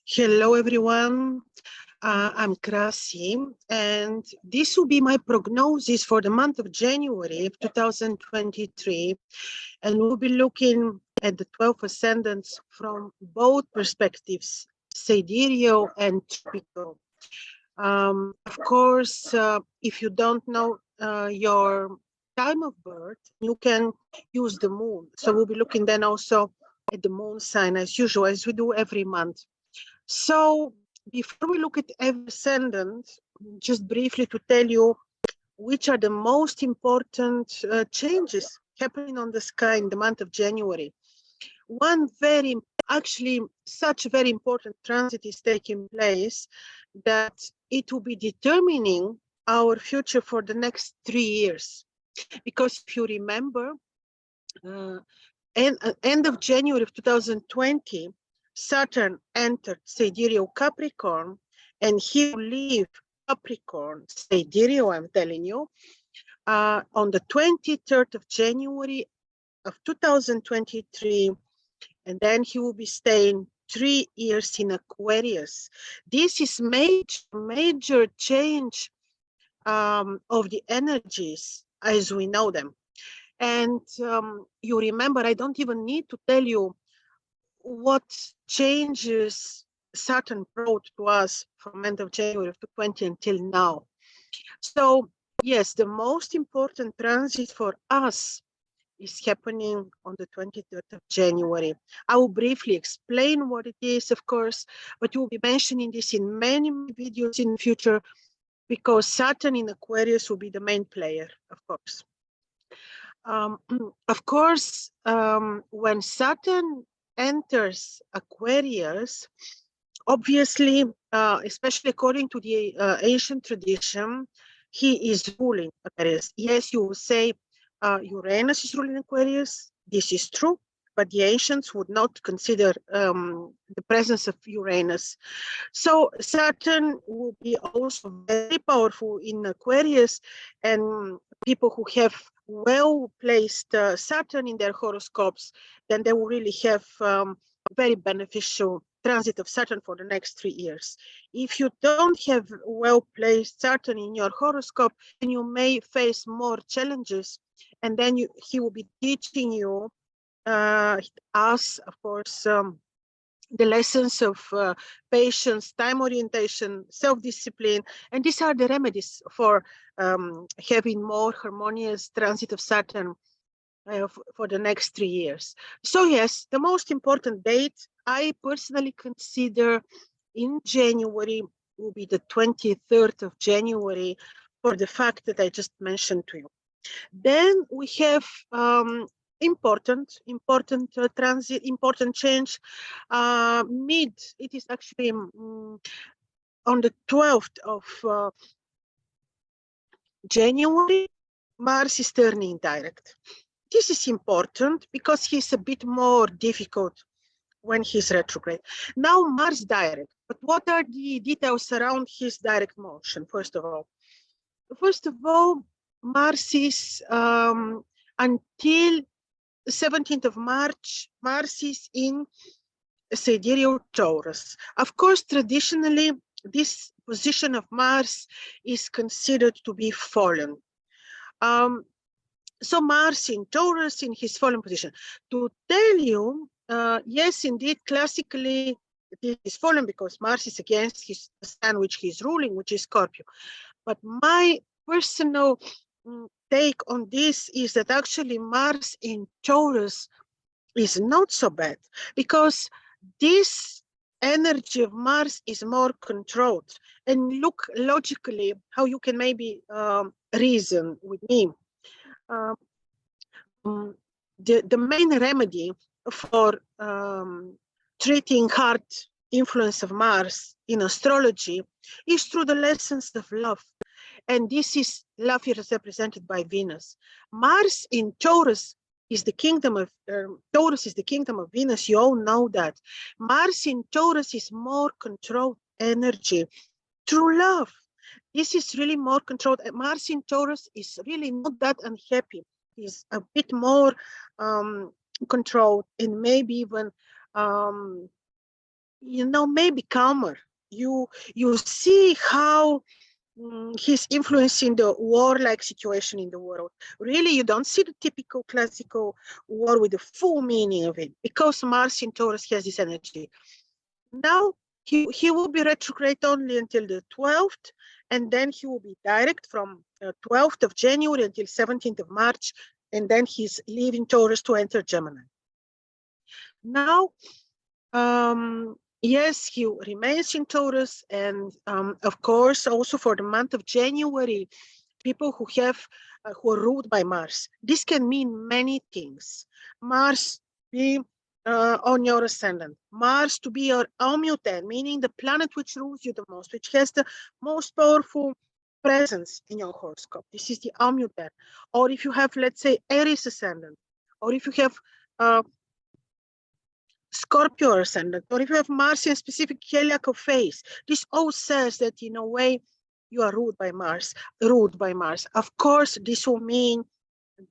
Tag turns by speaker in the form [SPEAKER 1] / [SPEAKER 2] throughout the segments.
[SPEAKER 1] Hello, everyone. I'm Krasi, and this will be my prognosis for the month of January of 2023. And we'll be looking at the 12 ascendants from both perspectives, sidereal and tropical. Of course, if you don't know your time of birth, you can use the moon. So we'll be looking then also at the moon sign as usual, as we do every month. So before we look at every ascendant, just briefly to tell you which are the most important changes happening on the sky in the month of January. Such a very important transit is taking place that it will be determining our future for the next 3 years. Because if you remember, end of January of 2020, Saturn entered sidereal Capricorn, and he will leave Capricorn, sidereal, I'm telling you, on the 23rd of January of 2023, and then he will be staying 3 years in Aquarius. This is major change of the energies as we know them. And you remember, I don't even need to tell you what changes Saturn brought to us from end of January of 2020 until now. So yes, the most important transit for us is happening on the 23rd of January. I will briefly explain what it is, of course, but we'll be mentioning this in many videos in the future because Saturn in Aquarius will be the main player, of course. Of course, when Saturn enters Aquarius, obviously, especially according to the ancient tradition, he is ruling Aquarius. Yes, you will say Uranus is ruling Aquarius. This is true, but the ancients would not consider the presence of Uranus. So Saturn will be also very powerful in Aquarius, and people who have well-placed Saturn in their horoscopes, then they will really have very beneficial transit of Saturn for the next 3 years. If you don't have well-placed Saturn in your horoscope, then you may face more challenges, and then he will be teaching you, us, of course, the lessons of patience, time orientation, self-discipline, and these are the remedies for having more harmonious transit of Saturn for the next 3 years. So yes, the most important date I personally consider in January will be the 23rd of January for the fact that I just mentioned to you. Then we have important transit, important change. It is actually on the 12th of January, Mars is turning direct. This is important because he's a bit more difficult when he's retrograde. Now Mars direct, but what are the details around his direct motion? First of all, Mars is until 17th of March, Mars is in sidereal Taurus. Of course, traditionally, this position of Mars is considered to be fallen. So Mars in Taurus in his fallen position. To tell you, yes, indeed, classically, it is fallen because Mars is against his sign which he's ruling, which is Scorpio. But my personal take on this is that actually Mars in Taurus is not so bad because this energy of Mars is more controlled. And look logically how you can maybe reason with me. The main remedy for treating hard influence of Mars in astrology is through the lessons of love. And this is love is represented by Venus. Mars in Taurus is the kingdom of Taurus is the kingdom of Venus. You all know that. Mars in Taurus is more controlled energy through love. This is really more controlled. Mars in Taurus is really not that unhappy. He's a bit more controlled and maybe even maybe calmer. You see how he's influencing the war-like situation in the world. Really, you don't see the typical classical war with the full meaning of it, because Mars in Taurus has this energy. Now, he will be retrograde only until the 12th, and then he will be direct from 12th of January until 17th of March, and then he's leaving Taurus to enter Gemini. Now, yes, he remains in Taurus, and of course, also for the month of January, people who are ruled by Mars. This can mean many things. Mars be on your ascendant. Mars to be your ommutant, meaning the planet which rules you the most, which has the most powerful presence in your horoscope. This is the ommutant. Or if you have, let's say, Aries ascendant, or if you have Scorpio ascendant, or if you have Mars in a specific heliacal phase, this all says that in a way you are ruled by Mars. Of course, this will mean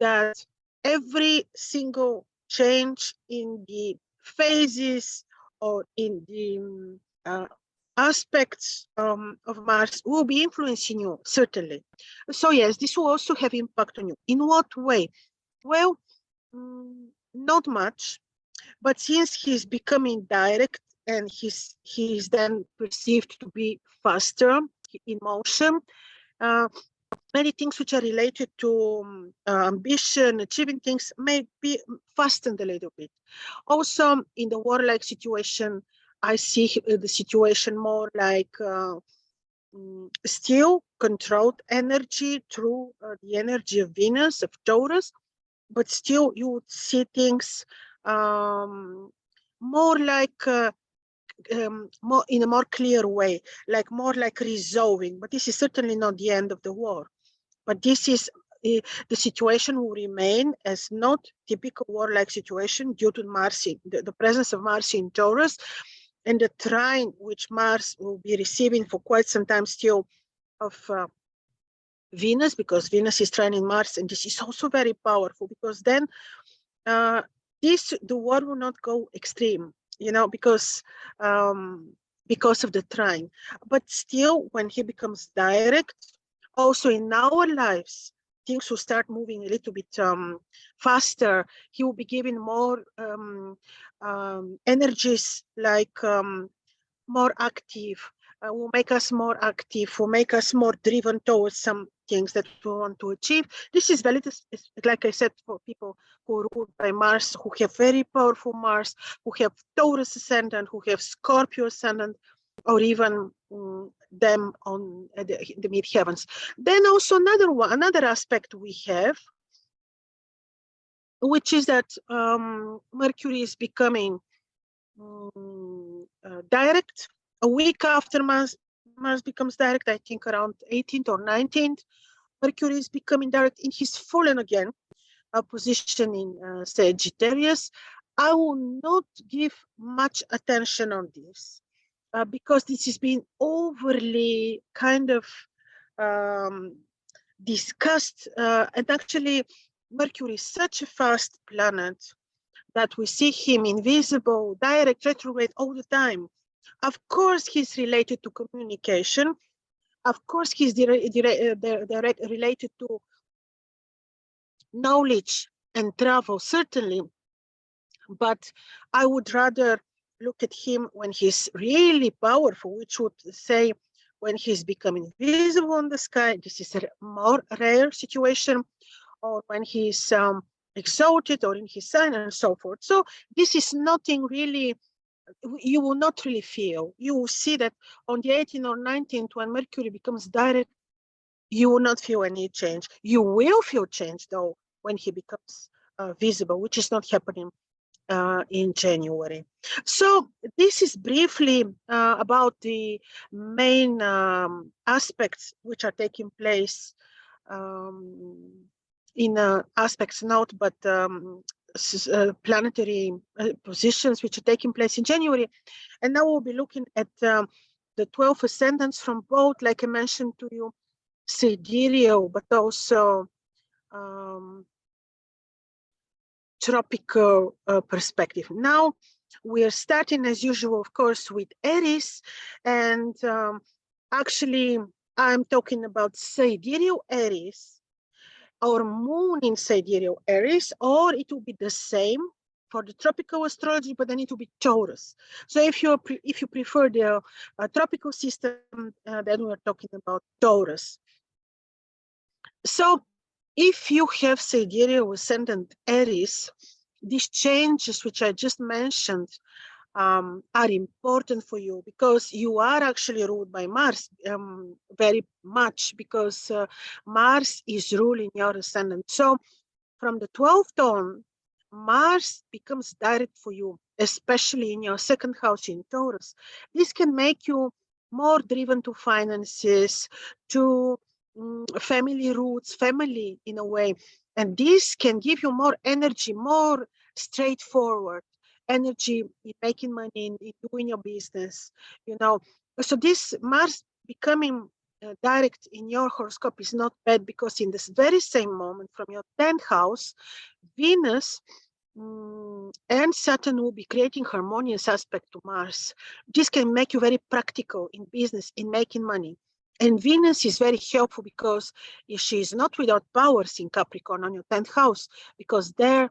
[SPEAKER 1] that every single change in the phases or in the aspects of Mars will be influencing you, certainly. So yes, this will also have impact on you. In what way? Well, not much. But since he's becoming direct and he's then perceived to be faster in motion, many things which are related to ambition, achieving things may be fastened a little bit. Also, in the warlike situation, I see the situation more like still controlled energy through the energy of Venus, of Taurus, but still you would see things more like more in a more clear way, like more like resolving. But this is certainly not the end of the war. But this is the situation will remain as not typical war-like situation due to Mars, the presence of Mars in Taurus, and the trine which Mars will be receiving for quite some time still of Venus, because Venus is trining Mars, and this is also very powerful, because then the war will not go extreme, because of the trine. But still, when he becomes direct, also in our lives, things will start moving a little bit faster. He will be giving more energies, like more active, will make us more active, will make us more driven towards some things that we want to achieve. This is valid, like I said, for people who are ruled by Mars, who have very powerful Mars, who have Taurus ascendant, who have Scorpio ascendant, or even them on the mid-heavens. Then also another aspect we have, which is that Mercury is becoming direct a week after Mars becomes direct, I think around 18th or 19th. Mercury is becoming direct in his fallen again position in Sagittarius. I will not give much attention on this because this has been overly kind of discussed, and actually Mercury is such a fast planet that we see him invisible, direct, retrograde all the time. Of course, he's related to communication. Of course, he's related to knowledge and travel, certainly. But I would rather look at him when he's really powerful, which would say when he's becoming visible on the sky. This is a more rare situation, or when he's exalted or in his sign and so forth. So this is nothing really, you will not really feel. You will see that on the 18th or 19th, when Mercury becomes direct, you will not feel any change. You will feel change, though, when he becomes visible, which is not happening in January. So this is briefly about the main aspects which are taking place in aspects note, but planetary positions which are taking place in January. And now we'll be looking at the 12 ascendants from both, like I mentioned to you, sidereal, but also tropical perspective. Now, We are starting as usual, of course, with Aries, and actually I'm talking about Sidereal Aries, or moon in Sidereal Aries, or it will be the same for the tropical astrology, but then it will be Taurus. So if you prefer the tropical system, then we're talking about Taurus. So if you have Sidereal ascendant Aries, these changes which I just mentioned are important for you, because you are actually ruled by Mars very much, because Mars is ruling your ascendant. So from the 12th on, Mars becomes direct for you, especially in your second house in Taurus. This can make you more driven to finances, to family roots, family in a way. And this can give you more energy, more straightforward energy in making money, in doing your business, you know. So this Mars becoming direct in your horoscope is not bad, because in this very same moment from your 10th house, Venus and Saturn will be creating harmonious aspect to Mars. This can make you very practical in business, in making money. And Venus is very helpful, because if she is not without powers in Capricorn on your 10th house, because there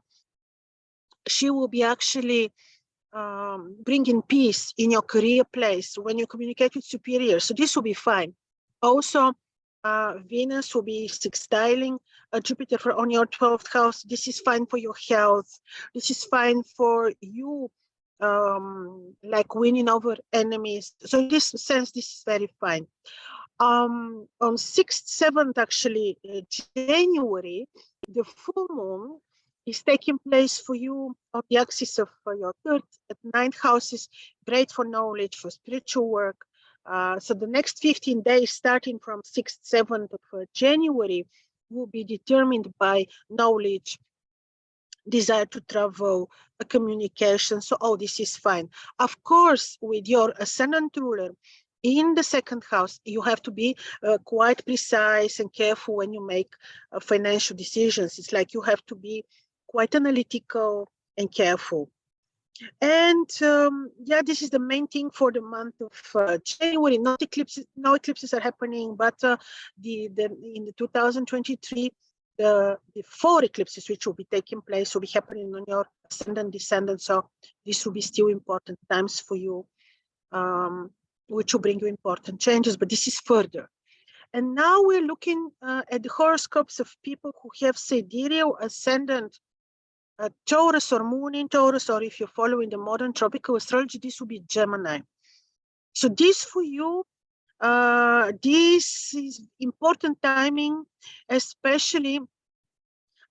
[SPEAKER 1] she will be actually bringing peace in your career place when you communicate with superiors. So this will be fine. Also, Venus will be sextiling Jupiter on your 12th house. This is fine for your health. This is fine for you, like winning over enemies. So in this sense, this is very fine. On 6th, 7th, actually, January, the full moon is taking place for you on the axis of your 3rd and 9th houses, great for knowledge, for spiritual work. So the next 15 days, starting from 6th, 7th of January, will be determined by knowledge, desire to travel, communication. So all this is fine. Of course, with your ascendant ruler in the 2nd house, you have to be quite precise and careful when you make financial decisions. It's like you have to be quite analytical and careful. And yeah, this is the main thing for the month of January. No eclipses are happening, but in the 2023, the 4 eclipses which will be taking place will be happening on your ascendant, descendant. So this will be still important times for you, which will bring you important changes, but this is further. And now we're looking at the horoscopes of people who have sidereal ascendant Taurus or moon in Taurus, or if you're following the modern tropical astrology, this will be Gemini. So this for you, this is important timing, especially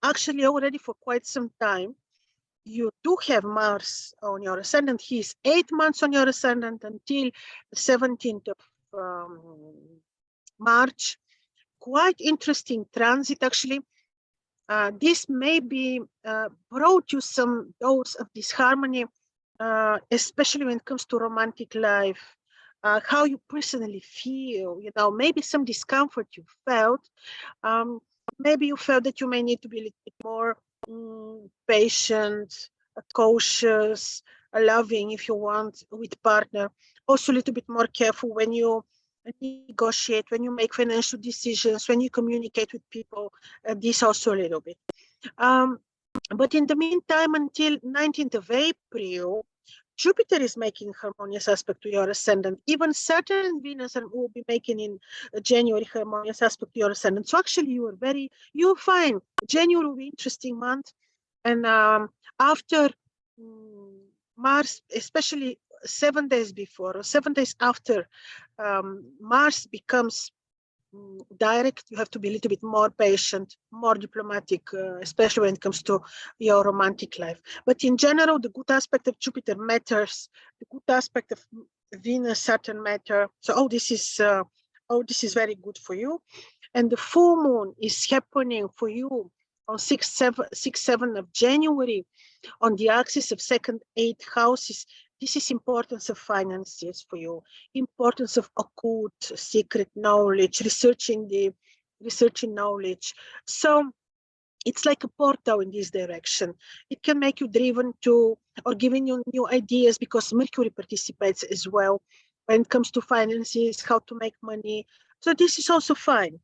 [SPEAKER 1] actually already for quite some time. You do have Mars on your ascendant. He is 8 months on your ascendant until the 17th of March. Quite interesting transit, actually. This maybe brought you some dose of disharmony, especially when it comes to romantic life, how you personally feel, you know, maybe some discomfort you felt. Maybe you felt that you may need to be a little bit more patient, cautious, loving if you want with partner. Also a little bit more careful when you negotiate, when you make financial decisions, when you communicate with people, this also a little bit. But in the meantime, until 19th of April, Jupiter is making harmonious aspect to your ascendant. Even Saturn and Venus will be making in January harmonious aspect to your ascendant. So actually you're fine. January will be interesting month. And after Mars, especially 7 days before or 7 days after Mars becomes direct, you have to be a little bit more patient, more diplomatic, especially when it comes to your romantic life. But in general, the good aspect of Jupiter matters. The good aspect of Venus, Saturn matter. So this is very good for you. And the full moon is happening for you on 6th, 7th of January on the axis of 2nd, 8th houses. This is importance of finances for you, importance of occult, secret knowledge, researching knowledge. So it's like a portal in this direction. It can make you driven to, or giving you new ideas, because Mercury participates as well when it comes to finances, how to make money. So this is also fine.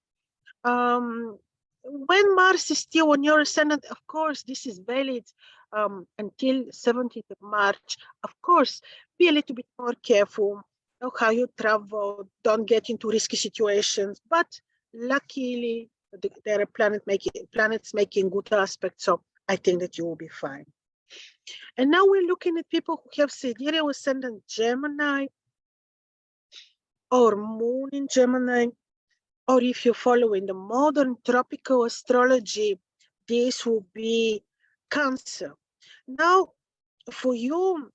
[SPEAKER 1] When Mars is still on your ascendant, of course, this is valid until 17th of March. Of course, be a little bit more careful, know how you travel, don't get into risky situations. But luckily, there are planets making good aspects, so I think that you will be fine. And now we're looking at people who have sidereal ascendant Gemini or moon in Gemini, or if you're following the modern tropical astrology, this will be Cancer. Now, for you,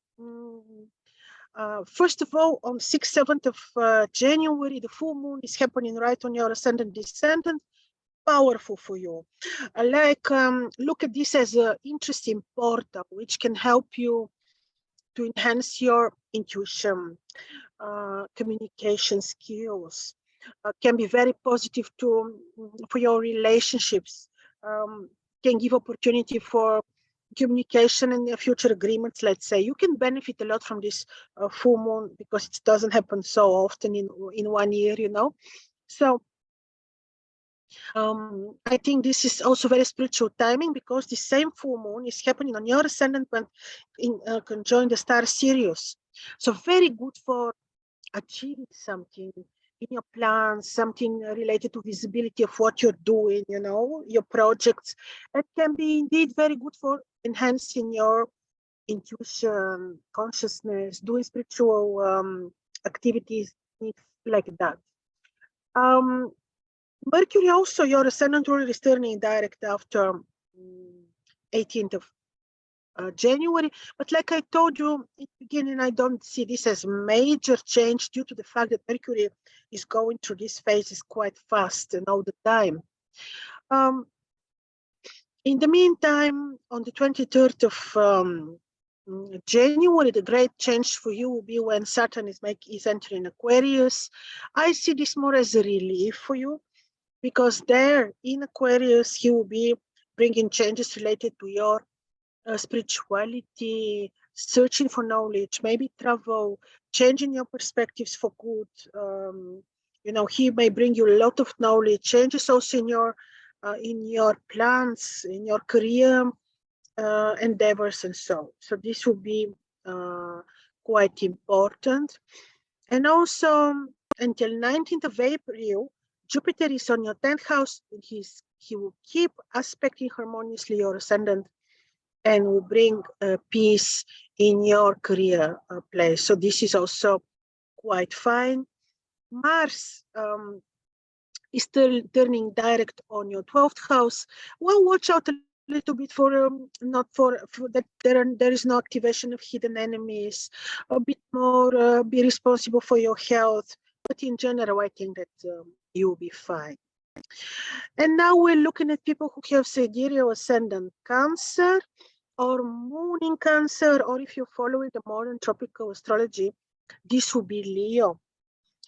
[SPEAKER 1] first of all, on 6th, 7th of January, the full moon is happening right on your ascendant descendant. Powerful for you. Look at this as an interesting portal, which can help you to enhance your intuition, communication skills. Can be very positive for your relationships. Can give opportunity for communication and future agreements. Let's say you can benefit a lot from this full moon, because it doesn't happen so often in 1 year, you know. So I think this is also very spiritual timing, because the same full moon is happening on your ascendant when conjoined the star Sirius. So very good for achieving something in your plans, something related to visibility of what you're doing, you know, your projects. It can be indeed very good for enhancing your intuition, consciousness, doing spiritual activities like that. Mercury also, your ascendant rule is turning direct after 18th of January. But like I told you in the beginning, I don't see this as major change, due to the fact that Mercury is going through this phases quite fast and all the time. In the meantime, on the 23rd of January, the great change for you will be when Saturn is entering Aquarius. I see this more as a relief for you, because there in Aquarius, he will be bringing changes related to your spirituality, searching for knowledge, maybe travel, changing your perspectives for good. You know, he may bring you a lot of knowledge, changes also in your plans, in your career endeavors, and so. So this will be quite important. And also until 19th of April, Jupiter is on your 10th house. He will keep aspecting harmoniously your ascendant, and will bring peace in your career place. So this is also quite fine. Mars is still turning direct on your 12th house. Well, watch out a little bit for not for that there is no activation of hidden enemies. A bit more be responsible for your health. But in general, I think that you'll be fine. And now we're looking at people who have sidereal ascendant Cancer, or moon in Cancer, or if you're following the modern tropical astrology, this will be Leo.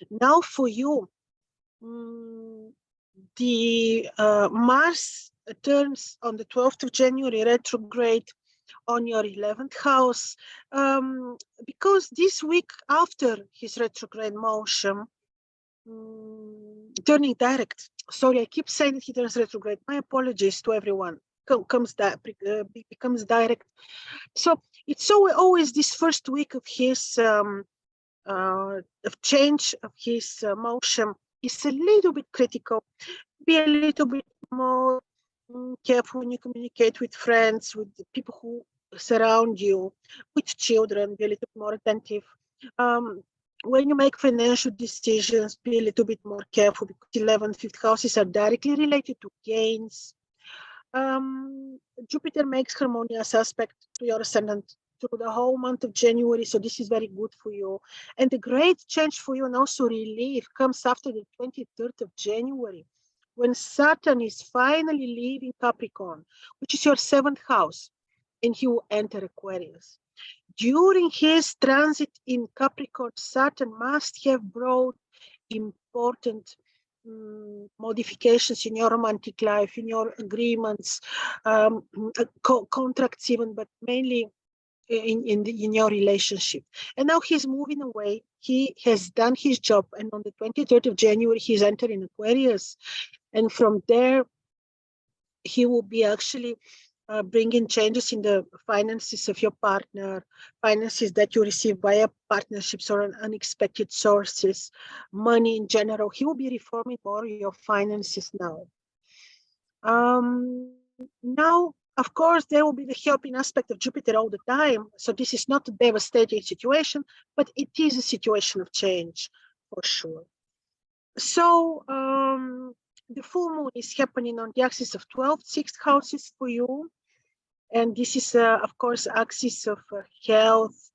[SPEAKER 1] Now for you, the Mars turns on the 12th of January retrograde on your 11th house, because this week after his retrograde motion, turning direct. Sorry, I keep saying that he turns retrograde. My apologies to everyone. Becomes direct. So it's always this first week of his of change of his motion is a little bit critical. Be a little bit more careful when you communicate with friends, with the people who surround you, with children. Be a little bit more attentive. When you make financial decisions, be a little bit more careful, because 11th, 5th houses are directly related to gains. Jupiter makes harmonious aspect to your ascendant through the whole month of January, so this is very good for you. And the great change for you, and also relief, comes after the 23rd of January, when Saturn is finally leaving Capricorn, which is your 7th house, and he will enter Aquarius. During his transit in Capricorn, Saturn must have brought important modifications in your romantic life, in your agreements, contracts even, but mainly in your relationship. And now he's moving away. He has done his job, and on the 23rd of January, he's entering Aquarius. And from there, he will be actually bringing changes in the finances of your partner, finances that you receive via partnerships or unexpected sources, money in general. He will be reforming more your finances now. Now, of course, there will be the helping aspect of Jupiter all the time. So this is not a devastating situation, but it is a situation of change for sure. So the full moon is happening on the axis of 12 sixth houses for you. And this is, of course, axis of health.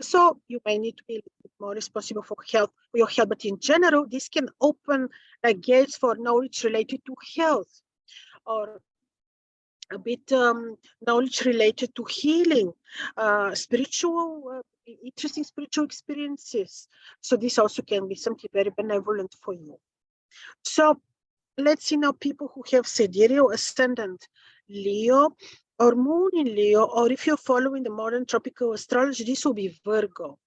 [SPEAKER 1] So you may need to be a little bit more responsible for your health, but in general, this can open gates for knowledge related to health, or a bit knowledge related to healing, interesting spiritual experiences. So this also can be something very benevolent for you. So let's see now people who have sidereal ascendant Leo or moon in Leo, or if you're following the modern tropical astrology, this will be Virgo.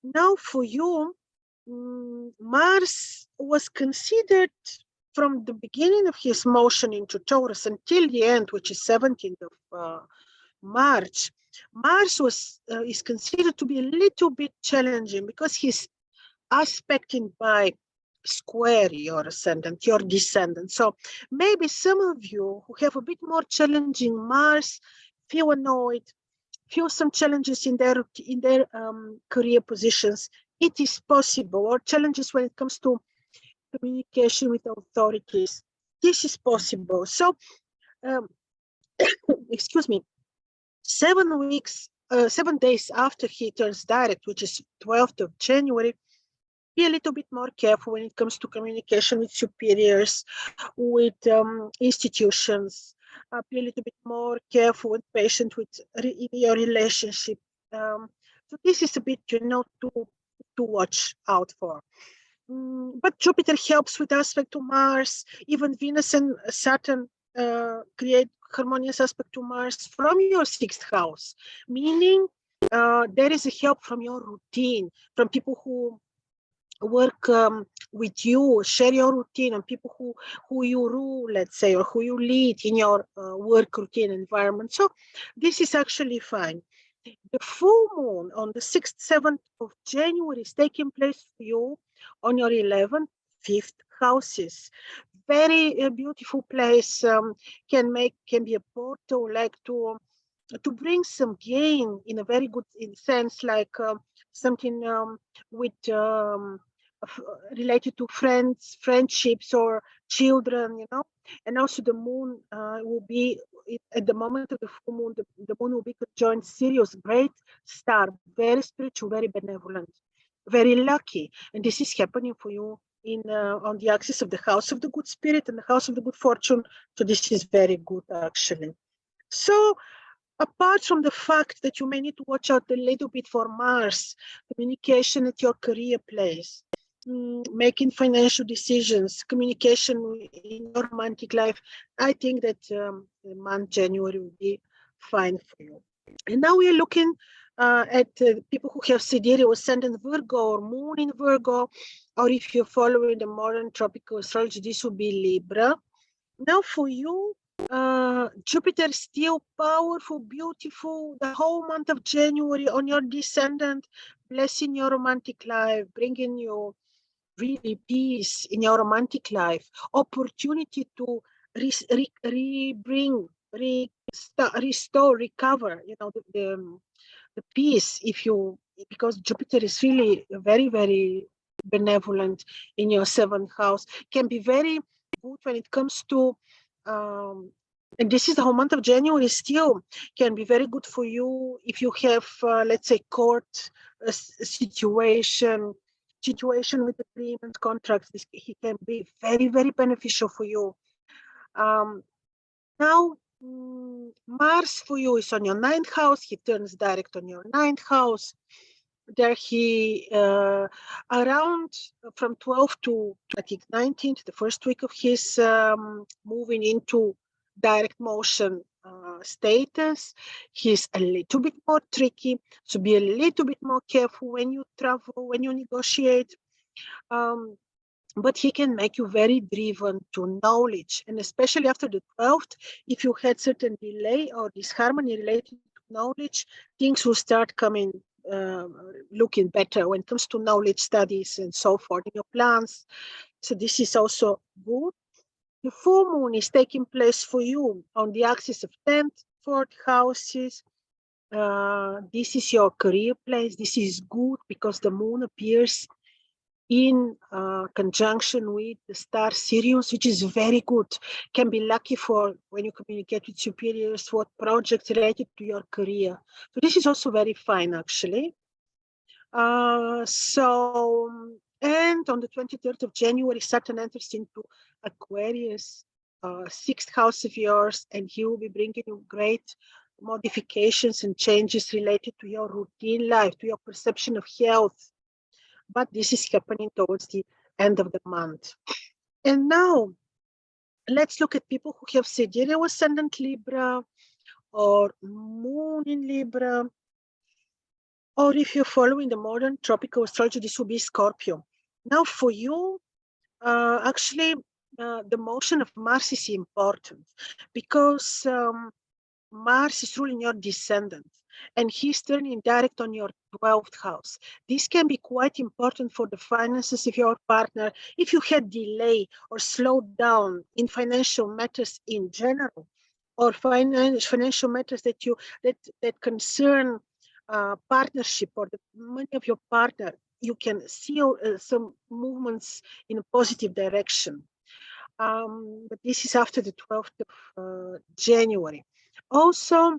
[SPEAKER 1] Now for you, Mars was considered from the beginning of his motion into Taurus until the end, which is 17th of March. Mars is considered to be a little bit challenging because he's aspecting by square your ascendant, your descendant. So maybe some of you who have a bit more challenging Mars feel annoyed, feel some challenges in their career positions. It is possible, or challenges when it comes to communication with authorities. This is possible. So, excuse me, 7 days after he turns direct, which is 12th of January, be a little bit more careful when it comes to communication with superiors, with institutions. Be a little bit more careful and patient with your relationship. So this is a bit, to watch out for. But Jupiter helps with aspect to Mars. Even Venus and Saturn create harmonious aspect to Mars from your 6th house, meaning there is a help from your routine, from people who work with you, share your routine, and people who you rule, let's say, or who you lead in your work routine environment. So this is actually fine. The full moon on the 6th, 7th of January is taking place for you on your 11th, 5th houses. Very beautiful place, can be a portal, like to bring some gain in a very good sense, like something with related to friendships or children, And also the moon will be, at the moment of the full moon, the moon will be conjoined Sirius, great star, very spiritual, very benevolent, very lucky. And this is happening for you on the axis of the house of the good spirit and the house of the good fortune. So this is very good, actually. So apart from the fact that you may need to watch out a little bit for Mars, communication at your career place, making financial decisions, communication in your romantic life, I think that the month January will be fine for you. And now we are looking at people who have sidereal ascendant Virgo or moon in Virgo, or if you're following the modern tropical astrology, this will be Libra. Now for you, Jupiter is still powerful, beautiful, the whole month of January on your descendant, blessing your romantic life, bringing you really peace in your romantic life, opportunity to restore, recover, the peace, because Jupiter is really very, very benevolent in your 7th house, can be very good when it comes to and this is the whole month of January, still can be very good for you if you have, let's say, court situation with agreement, contracts. He can be very, very beneficial for you. Now, Mars for you is on your 9th house. He turns direct on your 9th house. there he around from 12 to I think 19th, the first week of his moving into direct motion status. He's a little bit more tricky, so be a little bit more careful when you travel, when you negotiate. But he can make you very driven to knowledge, and especially after the 12th, if you had certain delay or disharmony related to knowledge, things will start coming looking better when it comes to knowledge studies and so forth in your plans. So this is also good. The full moon is taking place for you on the axis of 10th, 4th houses. This is your career place. This is good because the moon appears in conjunction with the star Sirius, which is very good. Can be lucky for when you communicate with superiors, what projects related to your career. So this is also very fine, actually. And on the 23rd of January, Saturn enters into Aquarius, 6th house of yours, and he will be bringing you great modifications and changes related to your routine life, to your perception of health. But this is happening towards the end of the month. And now, let's look at people who have Sidereal Ascendant Libra or Moon in Libra, or if you're following the modern tropical astrology, this will be Scorpio. Now, for you, actually, the motion of Mars is important because Mars is ruling your descendant, and he's turning direct on your 12th house. This can be quite important for the finances of your partner. If you had delay or slowed down in financial matters in general, or financial matters that concern partnership or the money of your partner, you can see some movements in a positive direction. But this is after the 12th of January. Also,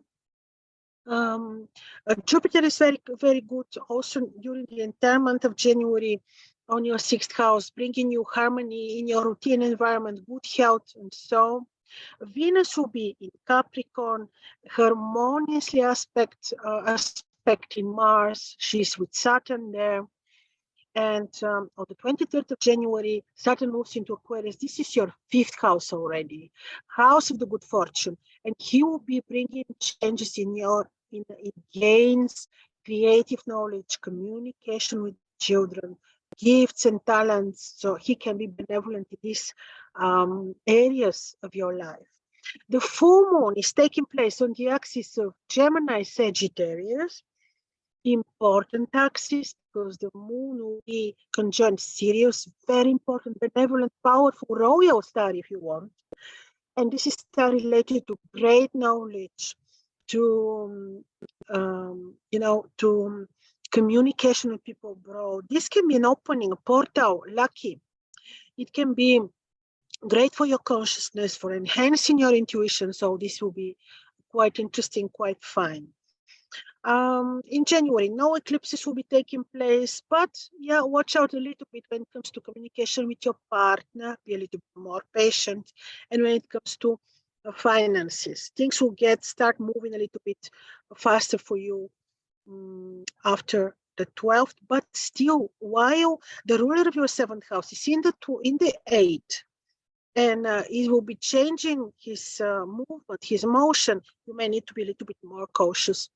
[SPEAKER 1] Jupiter is very, very good also during the entire month of January on your 6th house, bringing you harmony in your routine environment, good health, and so. Venus will be in Capricorn, harmoniously aspecting Mars. She's with Saturn there. And on the 23rd of January, Saturn moves into Aquarius. This is your 5th house already, house of the good fortune. And he will be bringing changes in your in gains, creative knowledge, communication with children, gifts and talents. So he can be benevolent in these areas of your life. The full moon is taking place on the axis of Gemini, Sagittarius. Important axis because the moon will be conjunct Sirius, very important, benevolent, powerful, royal star if you want. And this is star related to great knowledge, to to communication with people abroad. This can be an opening, a portal, lucky. It can be great for your consciousness, for enhancing your intuition. So this will be quite interesting, quite fine. In January, no eclipses will be taking place, but yeah, watch out a little bit when it comes to communication with your partner, be a little bit more patient. And when it comes to finances, things will start moving a little bit faster for you after the 12th, but still, while the ruler of your 7th house is in the 8th, and he will be changing his movement, his motion, you may need to be a little bit more cautious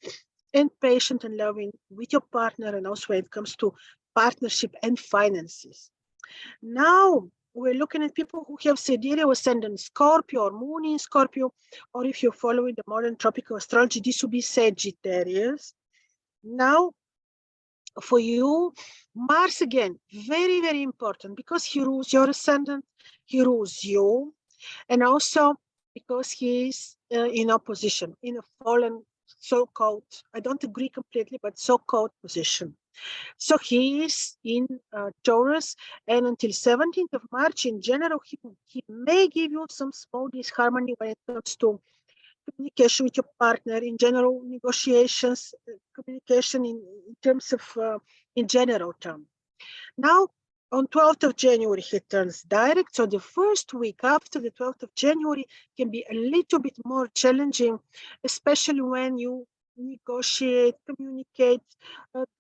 [SPEAKER 1] and patient and loving with your partner, and also when it comes to partnership and finances. Now, we're looking at people who have Sidereal Ascendant Scorpio or Moon in Scorpio, or if you're following the modern tropical astrology, this will be Sagittarius. Now, for you, Mars again, very, very important because he rules your ascendant, he rules you, and also because he is in opposition, in a fallen so-called, I don't agree completely, but so-called position. So he is in Taurus, and until 17th of March, in general, he may give you some small disharmony when it comes to communication with your partner, in general, negotiations, communication in terms of, in general term. Now, on 12th of January, he turns direct. So the first week after the 12th of January can be a little bit more challenging, especially when you negotiate, communicate,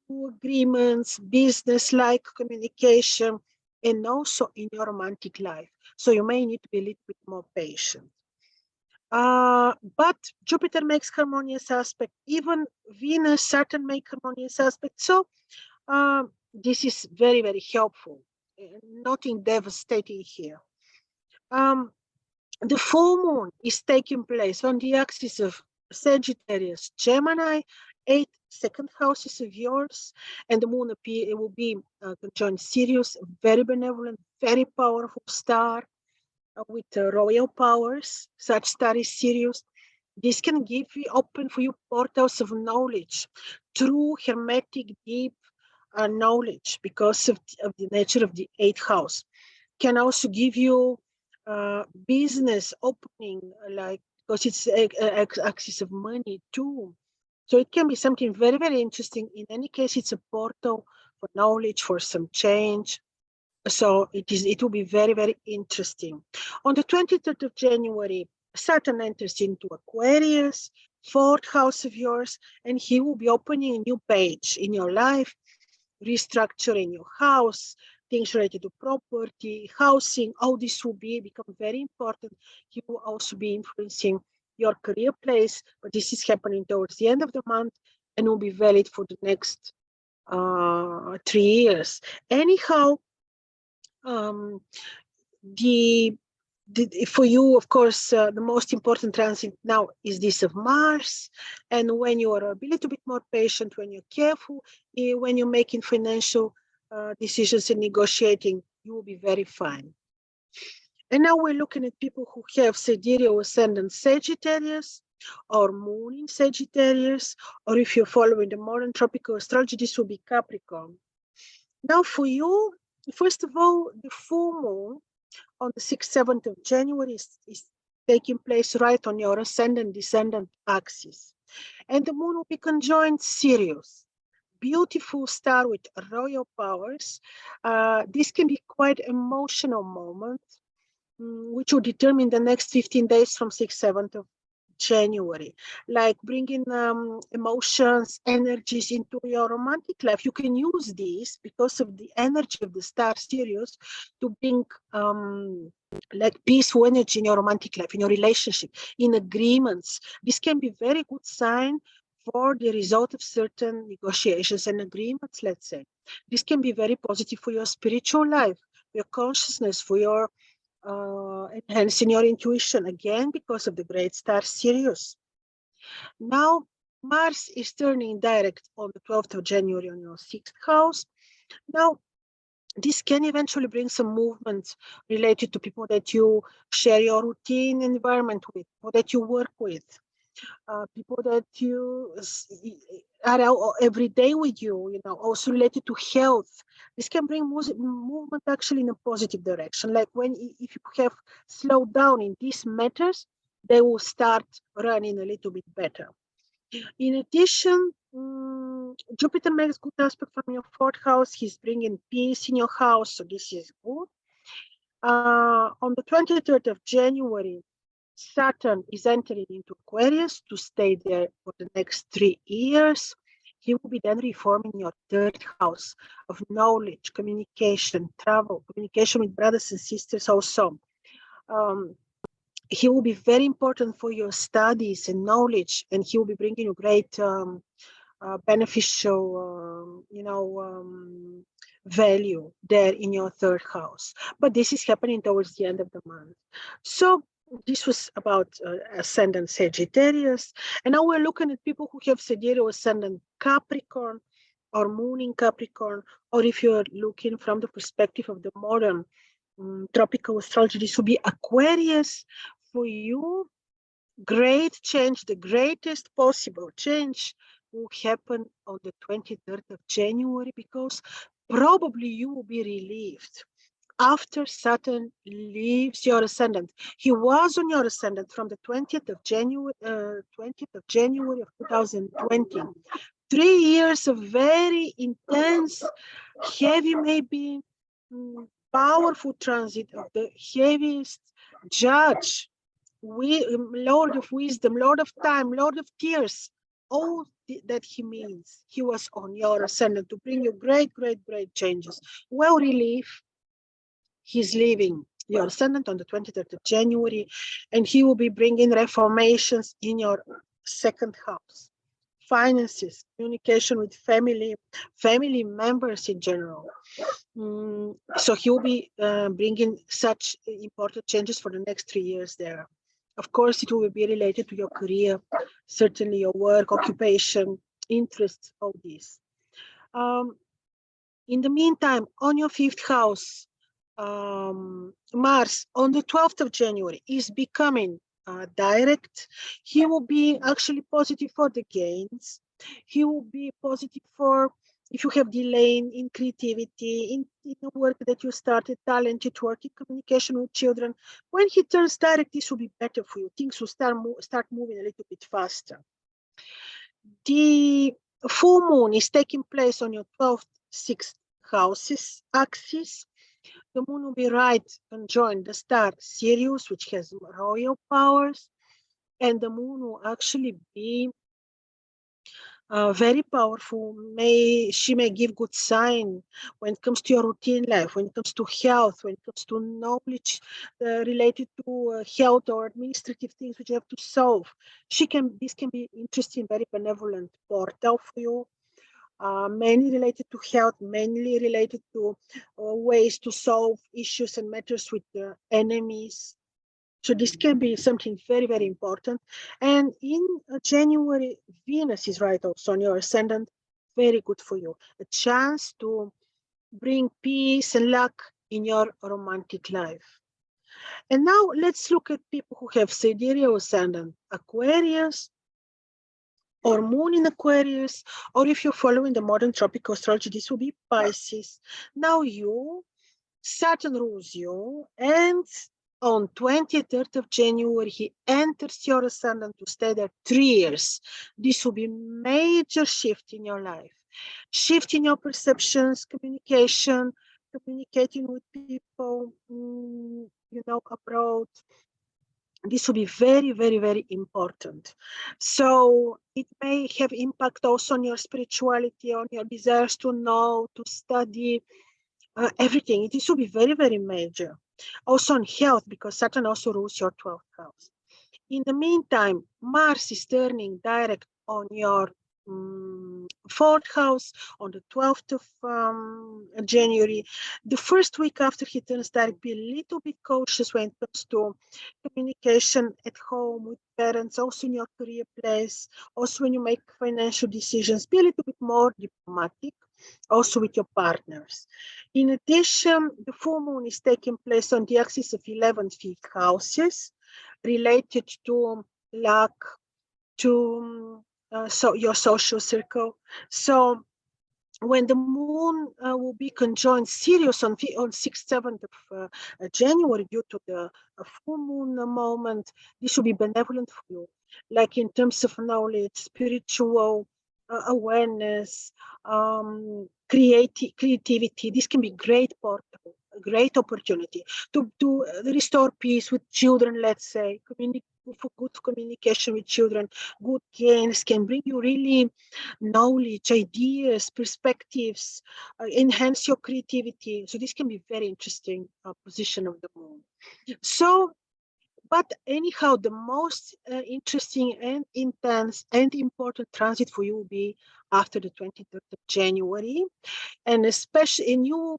[SPEAKER 1] do agreements, business-like communication, and also in your romantic life. So you may need to be a little bit more patient. But Jupiter makes harmonious aspect. Even Venus, Saturn make harmonious aspect. So this is very, very helpful. Nothing devastating here. The full moon is taking place on the axis of Sagittarius, Gemini, 8th houses of yours, and the moon it will be conjunct Sirius, very benevolent, very powerful star with royal powers. Such star is Sirius. This can open for you portals of knowledge, true hermetic, deep knowledge because of the nature of the 8th house. Can also give you business opening, like because it's axis of money too. So it can be something very, very interesting. In any case, it's a portal for knowledge, for some change. So it will be very, very interesting. On the 23rd of January, Saturn enters into Aquarius, 4th house of yours, and he will be opening a new page in your life, restructuring your house, things related to property, housing, all this will become very important. He will also be influencing your career place, but this is happening towards the end of the month and will be valid for the next 3 years. Anyhow, for you, of course, the most important transit now is this of Mars. And when you are a little bit more patient, when you're careful, when you're making financial decisions and negotiating, you will be very fine. And now we're looking at people who have sidereal ascendant Sagittarius or moon in Sagittarius, or if you're following the modern tropical astrology, this will be Capricorn. Now for you, first of all, the full moon on the 6th, 7th of January is taking place right on your ascendant-descendant axis. And the moon will be conjoined Sirius, beautiful star with royal powers. This can be quite emotional moment, which will determine the next 15 days from 6th, 7th of January, like bringing emotions, energies into your romantic life. You can use these because of the energy of the star Sirius to bring like peaceful energy in your romantic life, in your relationship, in agreements. This can be very good sign for the result of certain negotiations and agreements, let's say. This can be very positive for your spiritual life, your consciousness, for your enhancing your intuition, again, because of the great star Sirius. Now, Mars is turning direct on the 12th of January on your 6th house. Now, this can eventually bring some movement related to people that you share your routine environment with, or that you work with. People that you are out every day with you, also related to health. This can bring movement actually in a positive direction. Like if you have slowed down in these matters, they will start running a little bit better. In addition, Jupiter makes good aspect from your 4th house. He's bringing peace in your house, so this is good. On the 23rd of January, Saturn is entering into Aquarius to stay there for the next 3 years. He will be then reforming your 3rd house of knowledge, communication, travel, communication with brothers and sisters also. He will be very important for your studies and knowledge, and he will be bringing you great beneficial, value there in your 3rd house. But this is happening towards the end of the month. So this was about ascendant Sagittarius. And now we're looking at people who have sidereal ascendant Capricorn or moon in Capricorn, or if you're looking from the perspective of the modern tropical astrology, this will be Aquarius. For you, great change, the greatest possible change will happen on the 23rd of January, because probably you will be relieved after Saturn leaves your ascendant. He was on your ascendant from the 20th of January of 2020. 3 years of very intense, heavy, maybe powerful transit of the heaviest judge, Lord of wisdom, Lord of time, Lord of tears, all that he means, he was on your ascendant to bring you great, great, great changes. Well, relief, he's leaving your ascendant on the 23rd of January, and he will be bringing reformations in your second house. Finances, communication with family members in general. So he will be bringing such important changes for the next 3 years there. Of course, it will be related to your career, certainly your work, occupation, interests, all these. In the meantime, on your fifth house, Mars on the 12th of January is becoming direct. He will be actually positive for the gains. He will be positive for if you have delay in creativity, in the work that you started, talented work, in communication with children. When he turns direct, this will be better for you. Things will start moving a little bit faster. The full moon is taking place on your 12th, 6th houses axis. The moon will be right conjoined the star Sirius, which has royal powers, and the moon will actually be very powerful. She may give good sign when it comes to your routine life, when it comes to health, when it comes to knowledge related to health or administrative things which you have to solve. This can be interesting, very benevolent portal for you. Mainly related to health, mainly related to ways to solve issues and matters with the enemies. So this can be something very, very important. And in January, Venus is right also on your ascendant. Very good for you. A chance to bring peace and luck in your romantic life. And now let's look at people who have sidereal ascendant, Aquarius, or moon in Aquarius, or if you're following the modern tropical astrology, this will be Pisces. Now Saturn rules you, and on 23rd of January, he enters your ascendant to stay there 3 years. This will be major shift in your life. Shift in your perceptions, communication, communicating with people, abroad. This will be very, very, very important. So it may have impact also on your spirituality, on your desires to know, to study, everything. This will be very, very major. Also on health, because Saturn also rules your 12th house. In the meantime, Mars is turning direct on your 4th house on the 12th of January. The first week after he turns direct, be a little bit cautious when it comes to communication at home with parents, also in your career place, also when you make financial decisions, be a little bit more diplomatic, also with your partners. In addition, the full moon is taking place on the axis of 11th, 5th houses, related to luck, to your social circle. So when the moon will be conjoined Sirius on 6th, 7th of January due to the full moon moment, this will be benevolent for you, like in terms of knowledge, spiritual awareness, creativity. This can be great portal, a great opportunity to restore peace with children, let's say, for good communication with children. Good gains can bring you really knowledge, ideas, perspectives, enhance your creativity. So this can be very interesting position of the moon. So, but anyhow, the most interesting and intense and important transit for you will be after the 23rd of January. And especially, and you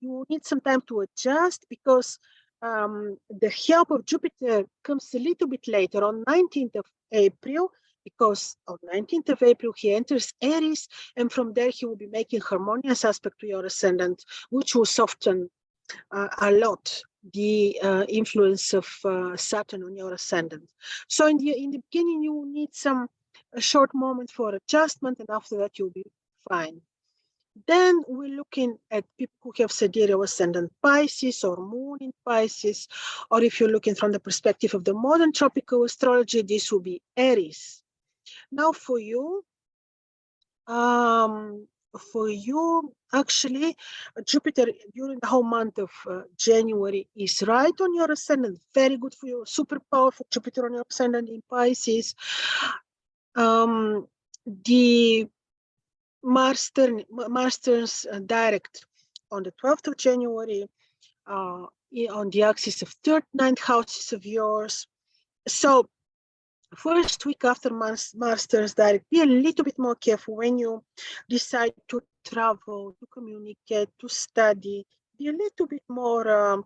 [SPEAKER 1] will need some time to adjust, because the help of Jupiter comes a little bit later on 19th of April, because on 19th of April, he enters Aries, and from there he will be making harmonious aspect to your ascendant, which will soften a lot the influence of Saturn on your ascendant. So in the beginning, you will need a short moment for adjustment, and after that, you'll be fine. Then we're looking at people who have sidereal ascendant Pisces or moon in Pisces, or if you're looking from the perspective of the modern tropical astrology, this will be Aries. Now for you, actually, Jupiter during the whole month of January is right on your ascendant. Very good for you. Super powerful Jupiter on your ascendant in Pisces. the Mars turns direct on the 12th of January on the axis of 3rd, 9th houses of yours. So first week after Mars turns direct, be a little bit more careful when you decide to travel, to communicate, to study. Be a little bit more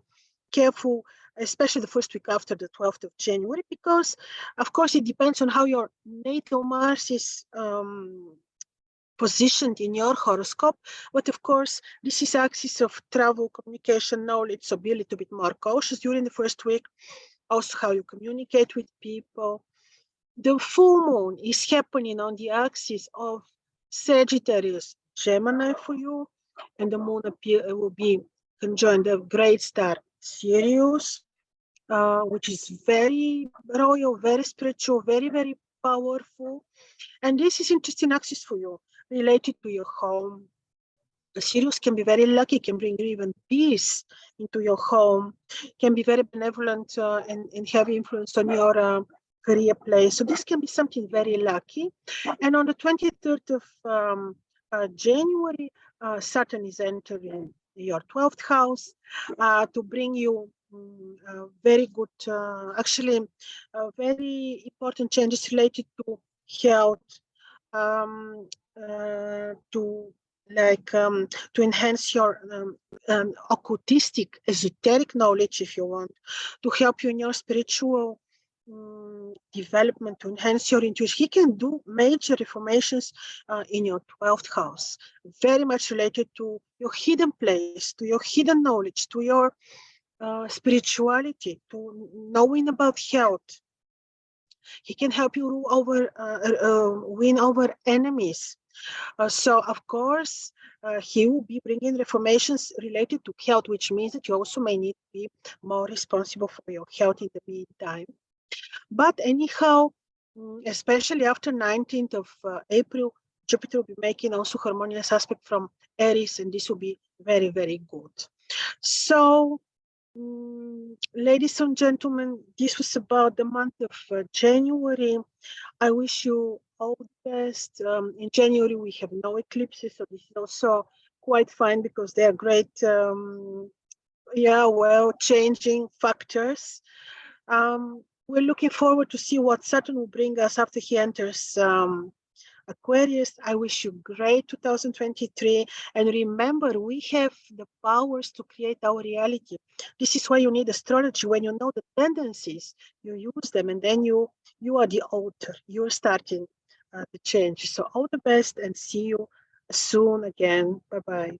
[SPEAKER 1] careful, especially the first week after the 12th of January, because, of course, it depends on how your natal Mars is positioned in your horoscope. But, of course, this is axis of travel, communication, knowledge, so be a little bit more cautious during the first week. Also, how you communicate with people. The full moon is happening on the axis of Sagittarius, Gemini for you, and the moon will be conjoined the great star Sirius, which is very royal, very spiritual, very, very powerful. And this is interesting axis for you, related to your home. Sirius can be very lucky, can bring you even peace into your home, can be very benevolent and have influence on your career place. So this can be something very lucky. And on the 23rd of January, Saturn is entering your 12th house to bring you very good, actually, very important changes related to health, to enhance your occultistic, esoteric knowledge, if you want, to help you in your spiritual development, to enhance your intuition. He can do major reformations in your 12th house, very much related to your hidden place, to your hidden knowledge, to your spirituality, to knowing about health. He can help you win over enemies. So, of course, he will be bringing reformations related to health, which means that you also may need to be more responsible for your health in the meantime. But anyhow, especially after 19th of April, Jupiter will be making also harmonious aspect from Aries, and this will be very, very good. So, ladies and gentlemen, this was about the month of January. I wish you all the best. In January, we have no eclipses, so this is also quite fine because they are great, changing factors. We're looking forward to see what Saturn will bring us after he enters Aquarius. I wish you great 2023. And remember, we have the powers to create our reality. This is why you need astrology. When you know the tendencies, you use them, and then you are the author. You're starting the change. So all the best, and see you soon again. Bye-bye.